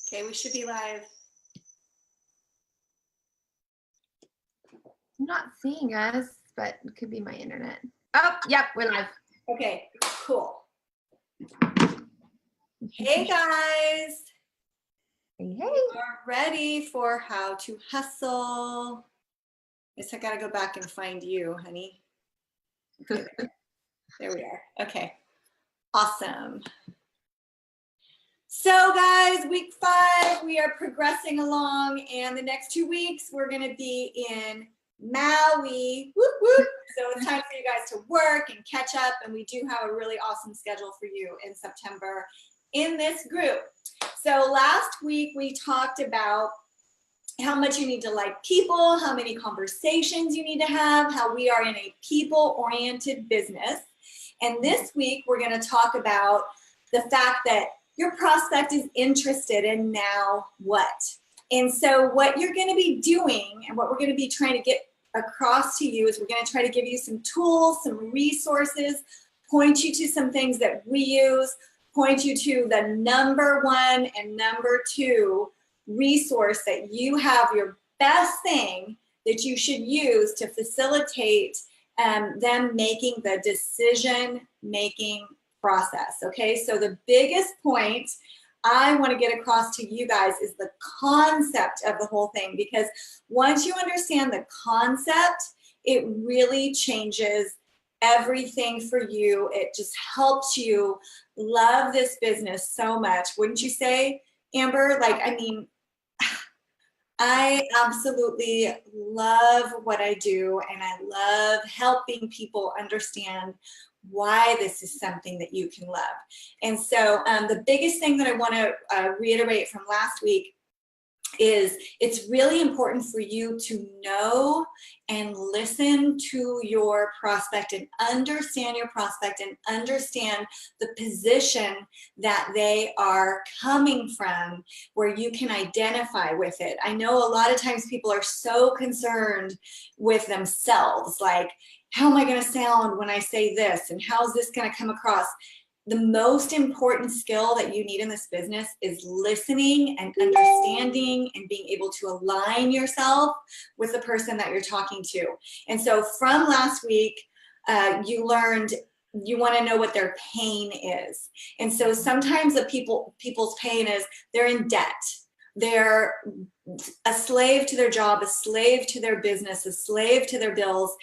Okay, we should be live. I'm not seeing us, but it could be my internet. Oh, yep, we're live. Okay, cool. Hey guys. Hey, hey. We are ready for How to Hustle. Guess I gotta go back and find you, honey. Okay, there we are. Okay, awesome. So guys, week 5, we are progressing along, and the next 2 weeks we're gonna be in Maui. Whoop, whoop. So it's time for you guys to work and catch up, and we do have a really awesome schedule for you in September in this group. So last week we talked about how much you need to like people, how many conversations you need to have, how we are in a people-oriented business. And this week we're going to talk about the fact that your prospect is interested in now what. And so what you're going to be doing and what we're going to be trying to get across to you is we're going to try to give you some tools, some resources, point you to some things that we use, point you to the number 1 and number 2 resource that you have, your best thing that you should use to facilitate them making the decision-making process, okay? So the biggest point I want to get across to you guys is the concept of the whole thing, because once you understand the concept, it really changes everything for you. It just helps you love this business so much. Wouldn't you say, Amber? Like, I mean, I absolutely love what I do, and I love helping people understand why this is something that you can love. And so the biggest thing that I want to reiterate from last week is it's really important for you to know and listen to your prospect and understand your prospect and understand the position that they are coming from, where you can identify with it. I know a lot of times people are so concerned with themselves, like, how am I going to sound when I say this, and how's this going to come across? The most important skill that you need in this business is listening and understanding and being able to align yourself with the person that you're talking to. And so from last week, you learned you want to know what their pain is. And so sometimes the people's pain is they're in debt. They're a slave to their job, a slave to their business, a slave to their bills.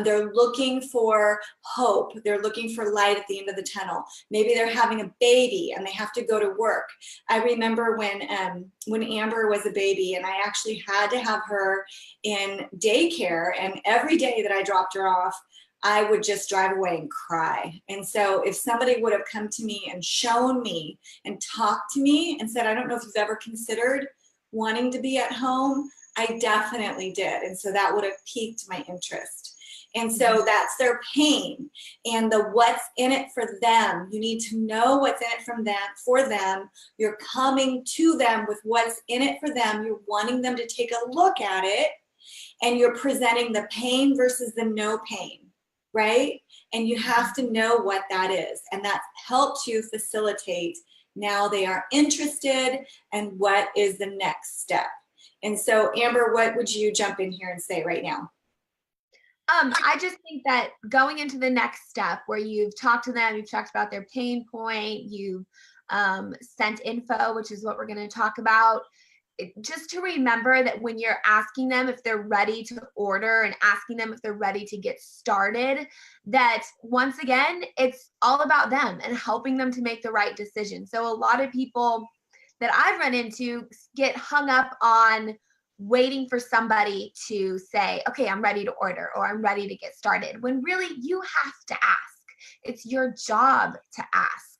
They're looking for hope. They're looking for light at the end of the tunnel. Maybe they're having a baby and they have to go to work. I remember when Amber was a baby, and I actually had to have her in daycare, and every day that I dropped her off, I would just drive away and cry. And so if somebody would have come to me and shown me and talked to me and said, I don't know if you've ever considered wanting to be at home, I definitely did. And so that would have piqued my interest. And so that's their pain and the what's in it for them. You need to know what's in it for them. You're coming to them with what's in it for them. You're wanting them to take a look at it, and you're presenting the pain versus the no pain, right? And you have to know what that is. And that helps you facilitate now they are interested and what is the next step. And so Amber, what would you jump in here and say right now? I just think that going into the next step where you've talked to them, you've talked about their pain point, you've sent info, which is what we're going to talk about. Just to remember that when you're asking them if they're ready to order and asking them if they're ready to get started, that once again, it's all about them and helping them to make the right decision. So a lot of people that I've run into get hung up on waiting for somebody to say, okay, I'm ready to order, or I'm ready to get started, when really you have to ask. It's your job to ask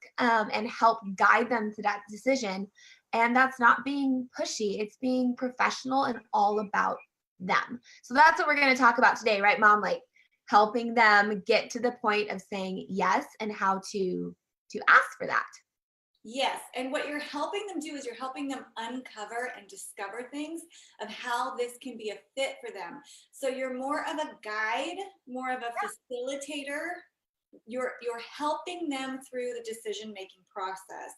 and help guide them to that decision. And that's not being pushy. It's being professional and all about them. So that's what we're going to talk about today, right, Mom? Like helping them get to the point of saying yes and how to ask for that. Yes, and what you're helping them do is you're helping them uncover and discover things of how this can be a fit for them. So you're more of a guide, more of a facilitator you're helping them through the decision-making process.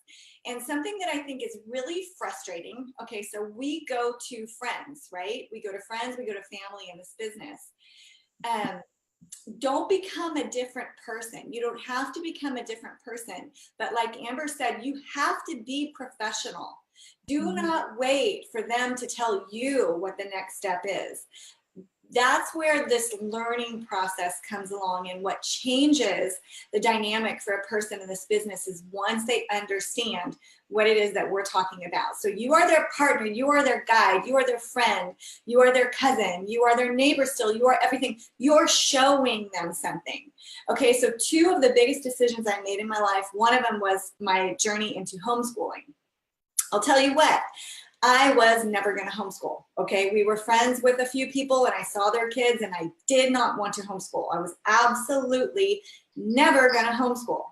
And something that I think is really frustrating, okay, so we go to friends, right? We go to friends, we go to family in this business. Don't become a different person. You don't have to become a different person. But like Amber said, you have to be professional. Do not wait for them to tell you what the next step is. That's where this learning process comes along, and what changes the dynamic for a person in this business is once they understand what it is that we're talking about. So you are their partner, you are their guide, you are their friend, you are their cousin, you are their neighbor still, you are everything. You're showing them something. Okay, so two of the biggest decisions I made in my life, one of them was my journey into homeschooling. I'll tell you what, I was never going to homeschool. Okay. We were friends with a few people and I saw their kids and I did not want to homeschool. I was absolutely never going to homeschool.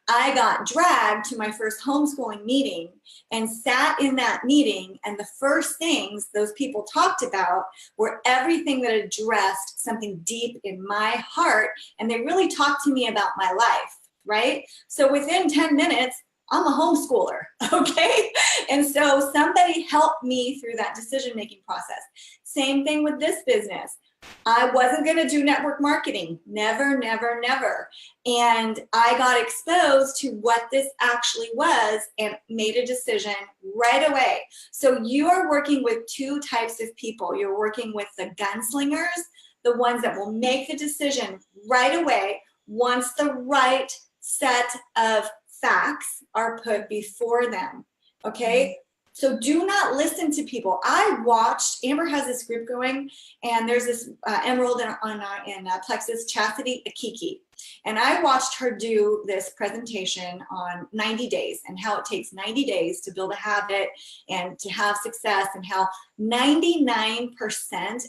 I got dragged to my first homeschooling meeting and sat in that meeting. And the first things those people talked about were everything that addressed something deep in my heart. And they really talked to me about my life. Right. So within 10 minutes, I'm a homeschooler, okay? And so somebody helped me through that decision-making process. Same thing with this business. I wasn't gonna do network marketing, never, never, never. And I got exposed to what this actually was and made a decision right away. So you are working with two types of people. You're working with the gunslingers, the ones that will make the decision right away once the right set of facts are put before them, okay? So do not listen to people. I watched, Amber has this group going, and there's this Emerald in Plexus, Chastity Akiki. And I watched her do this presentation on 90 days and how it takes 90 days to build a habit and to have success, and how 99%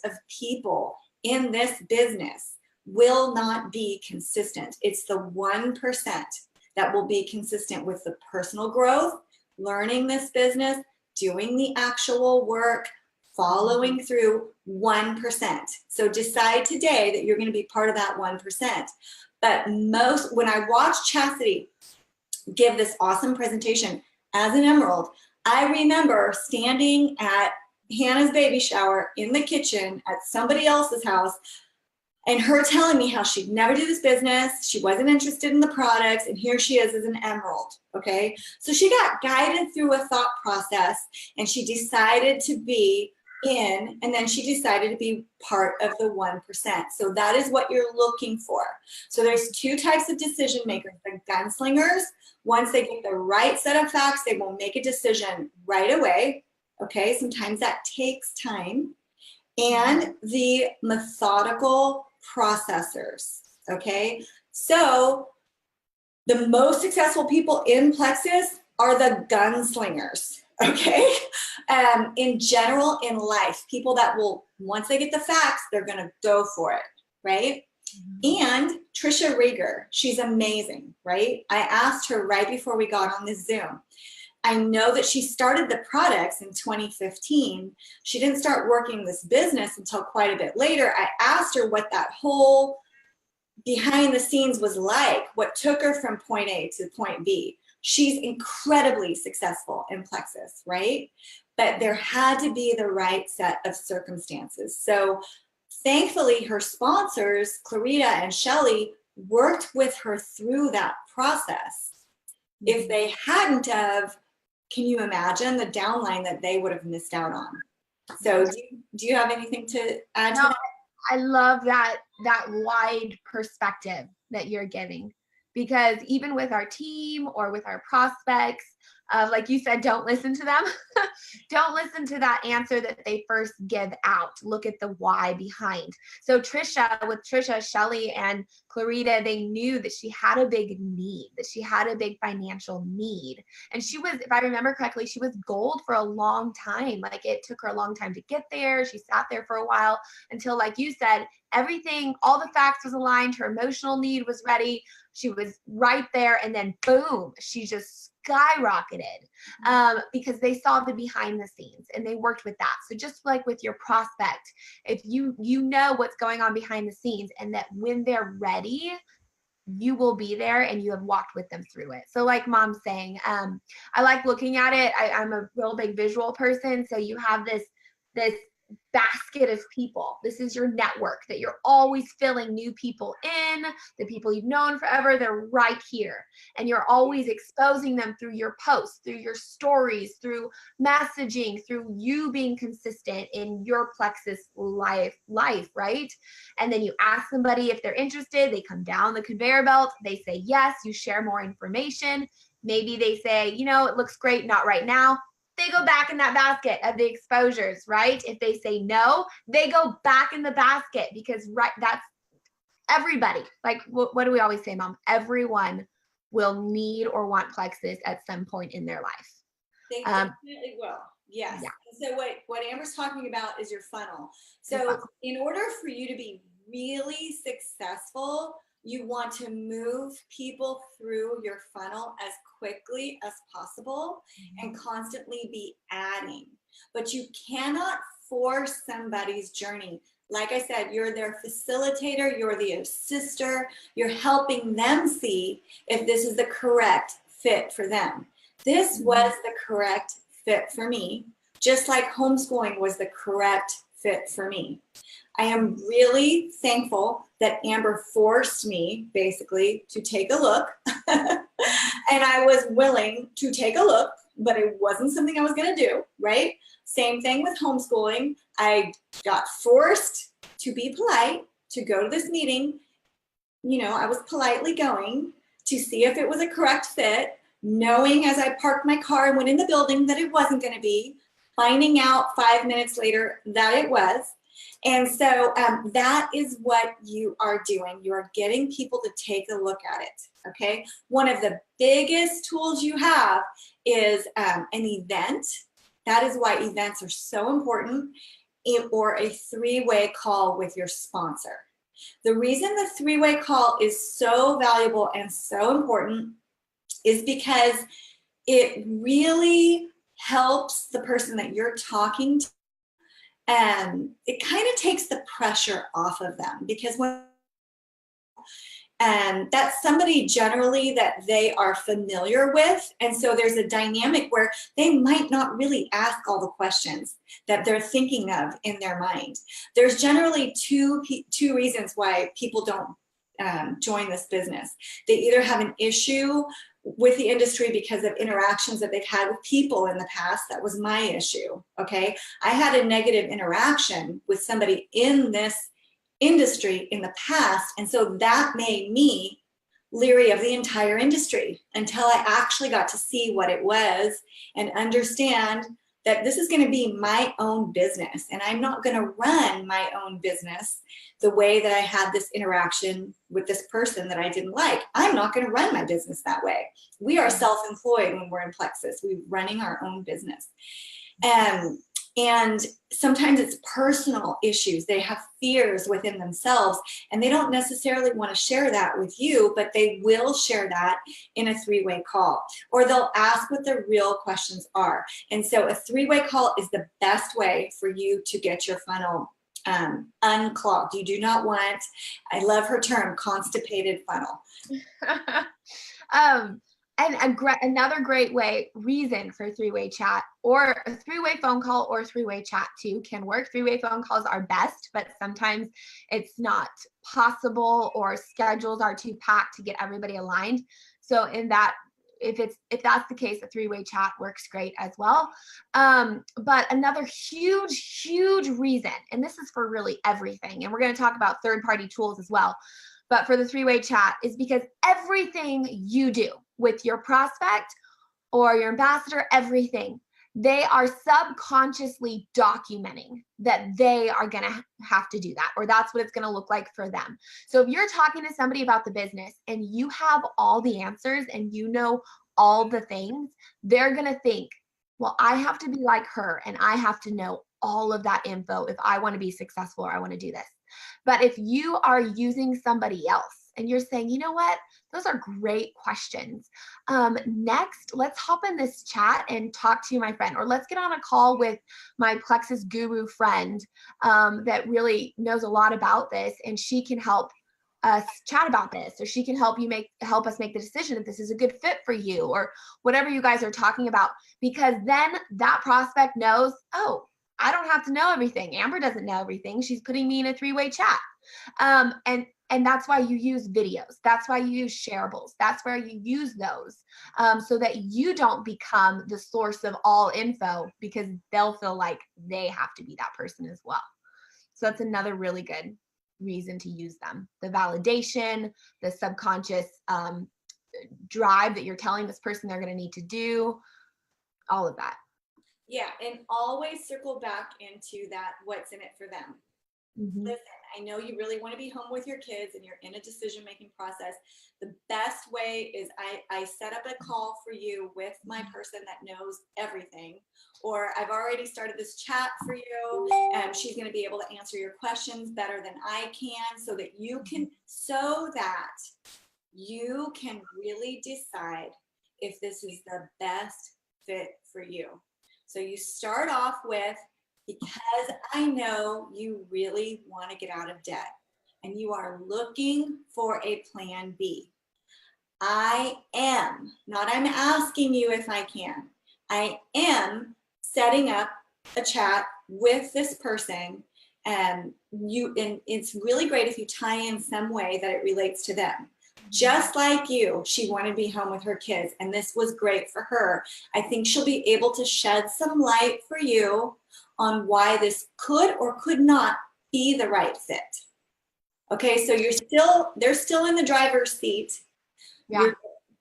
of people in this business will not be consistent. It's the 1% that will be consistent with the personal growth, learning this business, doing the actual work, following through 1%. So decide today that you're going to be part of that 1%. But when I watched Chastity give this awesome presentation as an Emerald, I remember standing at Hannah's baby shower in the kitchen at somebody else's house, and her telling me how she'd never do this business, she wasn't interested in the products, and here she is as an Emerald, okay? So she got guided through a thought process, and she decided to be in, and then she decided to be part of the 1%. So that is what you're looking for. So there's two types of decision makers. The gunslingers, once they get the right set of facts, they will make a decision right away, okay? Sometimes that takes time. And the methodical processors, okay? So the most successful people in Plexus are the gunslingers, okay? In general, in life, people that will, once they get the facts, they're gonna go for it, right? And Trisha Rieger, she's amazing, right? I asked her right before we got on this Zoom. I know that she started the products in 2015. She didn't start working this business until quite a bit later. I asked her what that whole behind the scenes was like, what took her from point A to point B. She's incredibly successful in Plexus, right? But there had to be the right set of circumstances. So thankfully, her sponsors, Clarita and Shelly, worked with her through that process. If they hadn't have, can you imagine the downline that they would have missed out on? So do you have anything to add to that? I love that wide perspective that you're giving, because even with our team or with our prospects, like you said, don't listen to them. Don't listen to that answer that they first give out. Look at the why behind. So with Trisha, Shelly, and Clarita, they knew that she had a big need, that she had a big financial need. And she was, if I remember correctly, she was gold for a long time. Like, it took her a long time to get there. She sat there for a while until, like you said, everything, all the facts was aligned. Her emotional need was ready. She was right there. And then boom, she just skyrocketed because they saw the behind the scenes and they worked with that. So just like with your prospect, if you know what's going on behind the scenes, and that when they're ready, you will be there and you have walked with them through it. So like Mom's saying, I like looking at it. I'm a real big visual person. So you have this basket of people. This is your network that you're always filling new people in. The people you've known forever, they're right here. And you're always exposing them through your posts, through your stories, through messaging, through you being consistent in your Plexus life, right? And then you ask somebody if they're interested, they come down the conveyor belt, they say yes, you share more information. Maybe they say, you know, it looks great, not right now. They go back in that basket of the exposures, right? If they say no, they go back in the basket because that's everybody. Like what do we always say, Mom? Everyone will need or want Plexus at some point in their life. They definitely will. Yes. Yeah. So what Amber's talking about is your funnel. So in order for you to be really successful, you want to move people through your funnel as quickly as possible and constantly be adding. But you cannot force somebody's journey. Like I said, you're their facilitator, you're the assister, you're helping them see if this is the correct fit for them. This was the correct fit for me, just like homeschooling was the correct fit for me. I am really thankful that Amber forced me basically to take a look and I was willing to take a look, but it wasn't something I was going to do, right? Same thing with homeschooling. I got forced to be polite, to go to this meeting. You know, I was politely going to see if it was a correct fit, knowing as I parked my car and went in the building that it wasn't going to be, finding out 5 minutes later that it was. And so that is what you are doing. You are getting people to take a look at it, okay? One of the biggest tools you have is an event. That is why events are so important, or a three-way call with your sponsor. The reason the three-way call is so valuable and so important is because it really helps the person that you're talking to. And it kind of takes the pressure off of them because that's somebody generally that they are familiar with. And so there's a dynamic where they might not really ask all the questions that they're thinking of in their mind. There's generally two reasons why people don't join this business. They either have an issue with the industry because of interactions that they've had with people in the past. That was my issue, okay? I had a negative interaction with somebody in this industry in the past, and so that made me leery of the entire industry until I actually got to see what it was and understand that this is going to be my own business, and I'm not going to run my own business the way that I had this interaction with this person that I didn't like. I'm not going to run my business that way. We are self-employed when we're in Plexus. We're running our own business. And sometimes it's personal issues. They have fears within themselves, and they don't necessarily want to share that with you, but they will share that in a three-way call, or they'll ask what their real questions are. And so a three-way call is the best way for you to get your funnel unclogged. You do not want, I love her term, constipated funnel. And another great reason for three-way chat, or a three-way phone call or three-way chat too can work. Three-way phone calls are best, but sometimes it's not possible or schedules are too packed to get everybody aligned. So if that's the case, a three-way chat works great as well. But another huge reason, and this is for really everything, and we're going to talk about third-party tools as well, but for the three-way chat is because everything you do with your prospect or your ambassador, everything, they are subconsciously documenting that they are going to have to do that, or that's what it's going to look like for them. So if you're talking to somebody about the business and you have all the answers and you know all the things, they're going to think, well, I have to be like her and I have to know all of that info if I want to be successful or I want to do this. But if you are using somebody else and you're saying, you know what, those are great questions. Next, let's hop in this chat and talk to my friend, or let's get on a call with my Plexus guru friend that really knows a lot about this, and she can help us chat about this, or she can help us make the decision if this is a good fit for you, or whatever you guys are talking about, because then that prospect knows, oh, I don't have to know everything. Amber doesn't know everything. She's putting me in a three-way chat. And that's why you use videos. That's why you use shareables. That's where you use those, so that you don't become the source of all info, because they'll feel like they have to be that person as well. So that's another really good reason to use them. The validation, the subconscious drive that you're telling this person they're going to need to do, all of that. Yeah, and always circle back into that, what's in it for them. Mm-hmm. Listen, I know you really want to be home with your kids and you're in a decision-making process. The best way is I set up a call for you with my person that knows everything, or I've already started this chat for you, and she's going to be able to answer your questions better than I can, so that you can really decide if this is the best fit for you. So you start off with, because I know you really want to get out of debt and you are looking for a plan B. I am, not I'm asking you if I can, I am setting up a chat with this person, and it's really great if you tie in some way that it relates to them. Just like you, she wanted to be home with her kids, and this was great for her. I think she'll be able to shed some light for you on why this could or could not be the right fit. Okay, so they're still in the driver's seat. Yeah.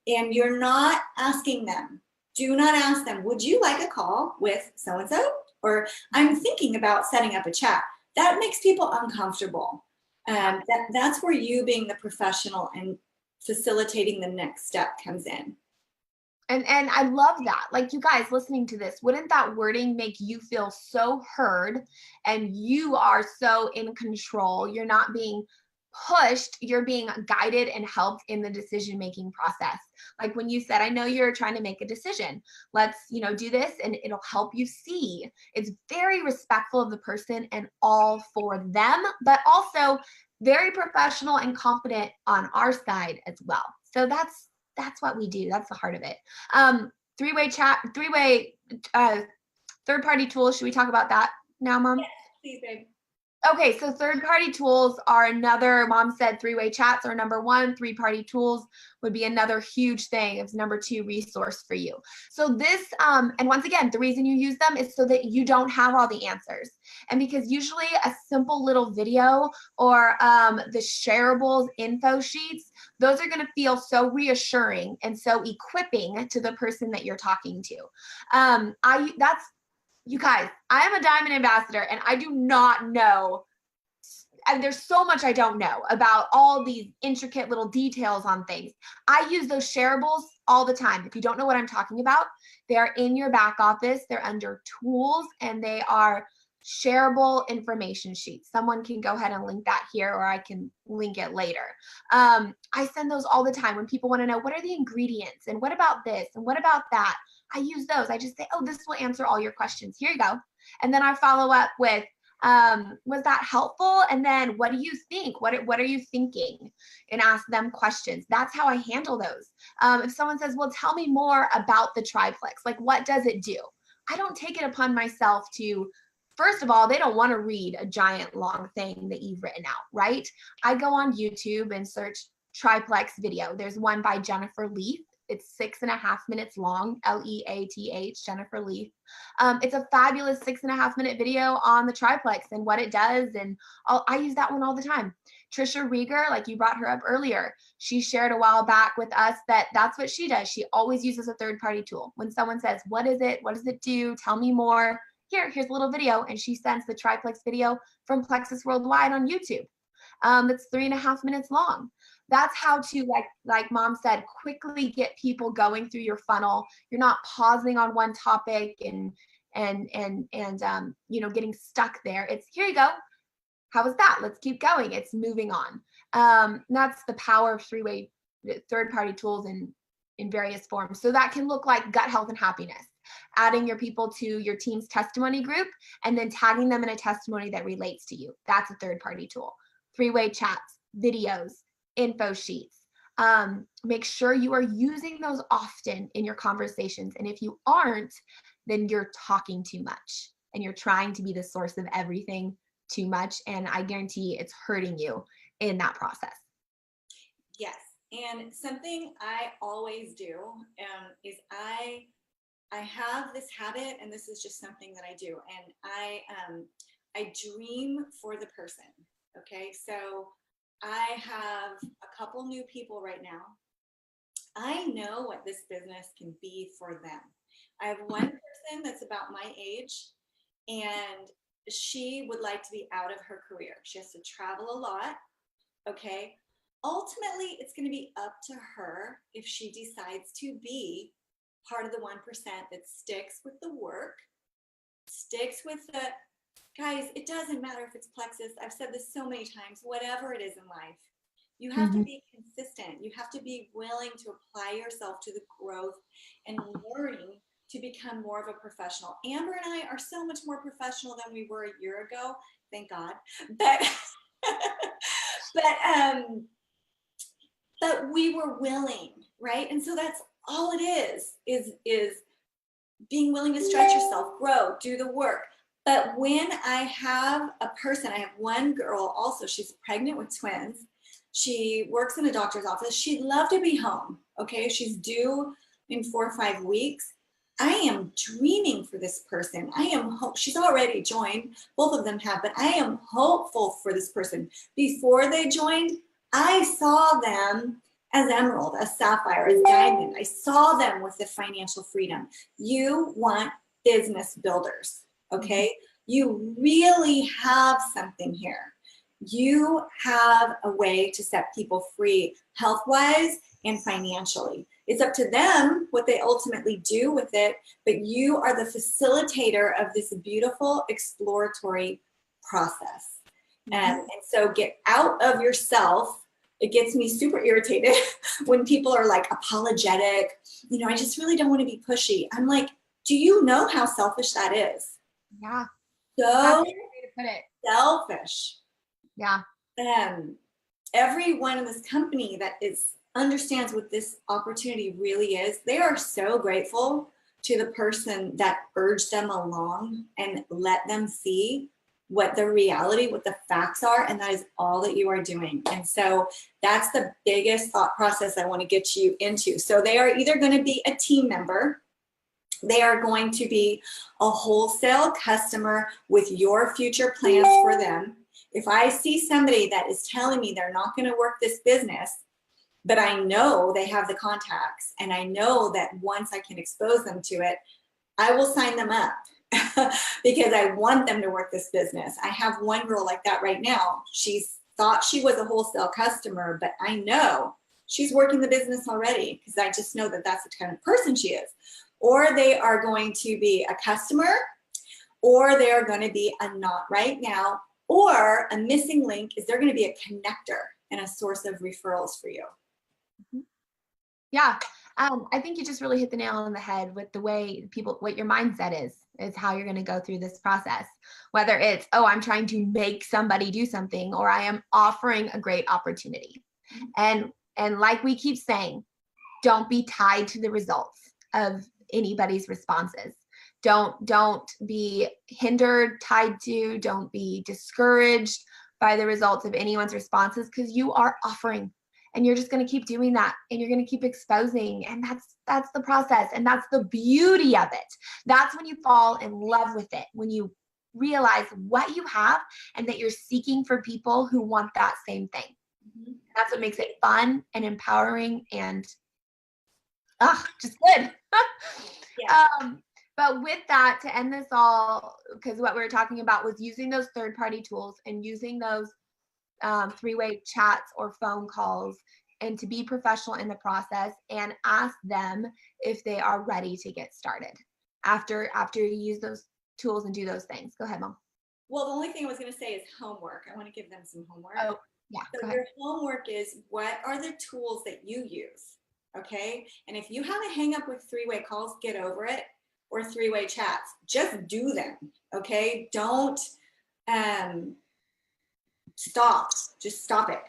You're not asking them. Do not ask them, would you like a call with so-and-so? Or I'm thinking about setting up a chat. That makes people uncomfortable. That's where you being the professional and facilitating the next step comes in. And I love that. Like, you guys listening to this, wouldn't that wording make you feel so heard, and you are so in control? You're not being pushed, you're being guided and helped in the decision-making process. Like when you said, I know you're trying to make a decision. Let's, do this, and it'll help you see. It's very respectful of the person and all for them, but also very professional and confident on our side as well. So that's what we do. That's the heart of it. Three-way chat, third-party tools. Should we talk about that now, Mom? Yes, please, babe. Okay, so third-party tools are another, Mom said three-way chats are number one. Three-party tools would be another huge thing. It's number two resource for you. So this, and once again, the reason you use them is so that you don't have all the answers. And because usually a simple little video or the Shareables info sheets, those are going to feel so reassuring and so equipping to the person that you're talking to. You guys, I am a Diamond Ambassador, and I do not know, and there's so much I don't know about all these intricate little details on things. I use those Shareables all the time. If you don't know what I'm talking about, they're in your back office. They're under tools, and they are shareable information sheets. Someone can go ahead and link that here, or I can link it later. I send those all the time when people want to know, what are the ingredients, and what about this, and what about that? I use those. I just say, oh, this will answer all your questions. Here you go. And then I follow up with, was that helpful? And then what do you think? What are you thinking? And ask them questions. That's how I handle those. If someone says, well, tell me more about the triplex, like what does it do? I don't take it upon myself to, first of all, they don't want to read a giant long thing that you've written out, right? I go on YouTube and search triplex video. There's one by Jennifer Leaf. It's 6.5 minutes long, Leath, Jennifer Leaf. It's a fabulous 6.5 minute video on the triplex and what it does. And I use that one all the time. Trisha Rieger, like you brought her up earlier, she shared a while back with us that that's what she does. She always uses a third-party tool. When someone says, what is it? What does it do? Tell me more. Here's a little video. And she sends the triplex video from Plexus Worldwide on YouTube. That's 3.5 minutes long. That's how to, like Mom said, quickly get people going through your funnel. You're not pausing on one topic and getting stuck there. It's, here you go. How was that? Let's keep going. It's moving on. That's the power of three-way third-party tools in various forms. So that can look like gut health and happiness, adding your people to your team's testimony group and then tagging them in a testimony that relates to you. That's a third-party tool. Three-way chats, videos, info sheets. Make sure you are using those often in your conversations. And if you aren't, then you're talking too much and you're trying to be the source of everything too much. And I guarantee it's hurting you in that process. Yes. And something I always do is I have this habit, and this is just something that I do, and I dream for the person. Okay, so I have a couple new people right now. I know what this business can be for them. I have one person that's about my age, and she would like to be out of her career. She has to travel a lot. Okay. Ultimately, it's going to be up to her if she decides to be part of the 1% that sticks with the work, sticks with the guys. It doesn't matter if it's Plexus. I've said this so many times, whatever it is in life, you have to be consistent. You have to be willing to apply yourself to the growth and learning to become more of a professional. Amber and I are so much more professional than we were a year ago. Thank God. But we were willing, right? And so that's all it is being willing to stretch yourself, grow, do the work. But when I have a person, I have one girl also, she's pregnant with twins. She works in a doctor's office. She'd love to be home. Okay. She's due in 4 or 5 weeks. I am dreaming for this person. She's already joined. Both of them have, but I am hopeful for this person. Before they joined, I saw them as emerald, as sapphire, as diamond. I saw them with the financial freedom. You want business builders, okay? You really have something here. You have a way to set people free health-wise and financially. It's up to them what they ultimately do with it, but you are the facilitator of this beautiful exploratory process. And so get out of yourself. It gets me super irritated when people are like apologetic. I just really don't want to be pushy. I'm like, do you know how selfish that is? Yeah. So that's a great way to put it. Selfish. Yeah. Everyone in this company that understands what this opportunity really is, they are so grateful to the person that urged them along and let them see what the reality, what the facts are, and that is all that you are doing. And so that's the biggest thought process I want to get you into. So they are either going to be a team member, they are going to be a wholesale customer with your future plans for them. If I see somebody that is telling me they're not going to work this business, but I know they have the contacts and I know that once I can expose them to it, I will sign them up because I want them to work this business. I have one girl like that right now. She's thought she was a wholesale customer, but I know she's working the business already because I just know that that's the kind of person she is. Or they are going to be a customer, or they're going to be a not right now, or a missing link is they're going to be a connector and a source of referrals for you. Yeah. I think you just really hit the nail on the head with the way what your mindset is how you're going to go through this process. Whether it's, oh, I'm trying to make somebody do something, or I am offering a great opportunity. And like we keep saying, don't be tied to the results of anybody's responses. Don't be hindered, tied to, don't be discouraged by the results of anyone's responses, because you are offering. And you're just going to keep doing that, and you're going to keep exposing. And that's the process. And that's the beauty of it. That's when you fall in love with it, when you realize what you have and that you're seeking for people who want that same thing. That's what makes it fun and empowering and just good. Yeah. But with that, to end this all, because what we were talking about was using those third-party tools and using those three-way chats or phone calls, and to be professional in the process, and ask them if they are ready to get started after you use those tools and do those things. Go ahead, Mom. Well, the only thing I was going to say is homework. I want to give them some homework. Oh, yeah. So your homework is, what are the tools that you use? Okay. And if you have a hang up with three-way calls, get over it, or three-way chats. Just do them. Okay. Don't stop. Just stop it.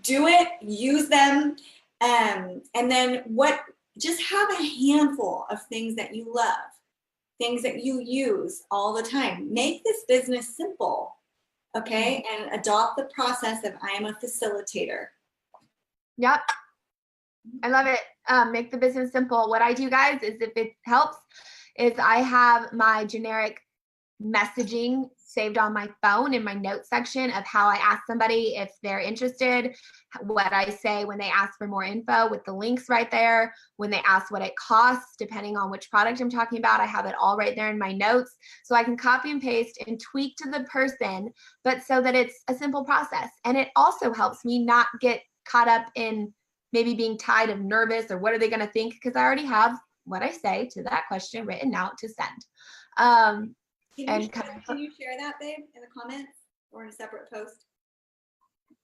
Do it, use them. And then just have a handful of things that you love, things that you use all the time. Make this business simple, okay? And adopt the process of I am a facilitator. Yep. I love it. Make the business simple. What I do, guys, is if it helps, is I have my generic messaging saved on my phone in my notes section of how I ask somebody if they're interested, what I say when they ask for more info with the links right there, when they ask what it costs, depending on which product I'm talking about, I have it all right there in my notes. So I can copy and paste and tweak to the person, but so that it's a simple process. And it also helps me not get caught up in maybe being tied of nervous or what are they going to think? Because I already have what I say to that question written out to send. Can you share that, babe, in the comments or in a separate post?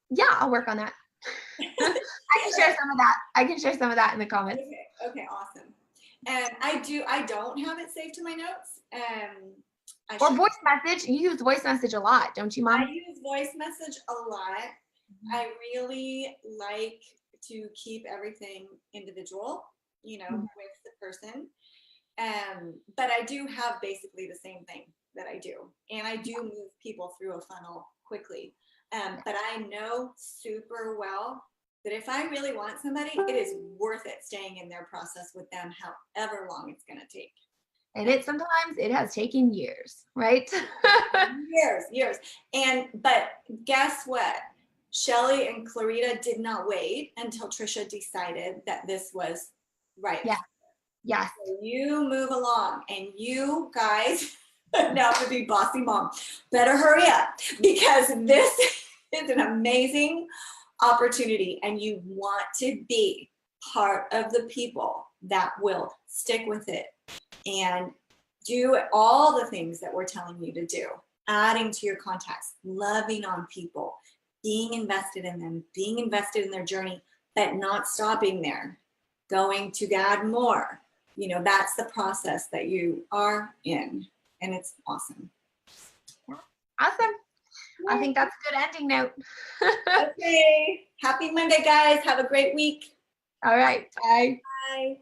Yeah, I'll work on that. I can share some of that. I can share some of that in the comments. Okay, awesome. And I don't have it saved to my notes. Or voice message. You use voice message a lot, don't you, Mom? I use voice message a lot. I really like to keep everything individual, with the person. But I do have basically the same thing that I do. And I do move people through a funnel quickly. But I know super well that if I really want somebody, it is worth it staying in their process with them, however long it's going to take. And sometimes it has taken years, right? years. But guess what? Shelly and Clarita did not wait until Trisha decided that this was right. Yeah. Yes. So you move along, and you guys, now to be bossy mom, better hurry up, because this is an amazing opportunity, and you want to be part of the people that will stick with it and do all the things that we're telling you to do, adding to your contacts, loving on people, being invested in them, being invested in their journey, but not stopping there, going to add more. That's the process that you are in, and it's awesome. Awesome. I think that's a good ending note. Okay. Happy Monday, guys. Have a great week. All right. Bye. Bye.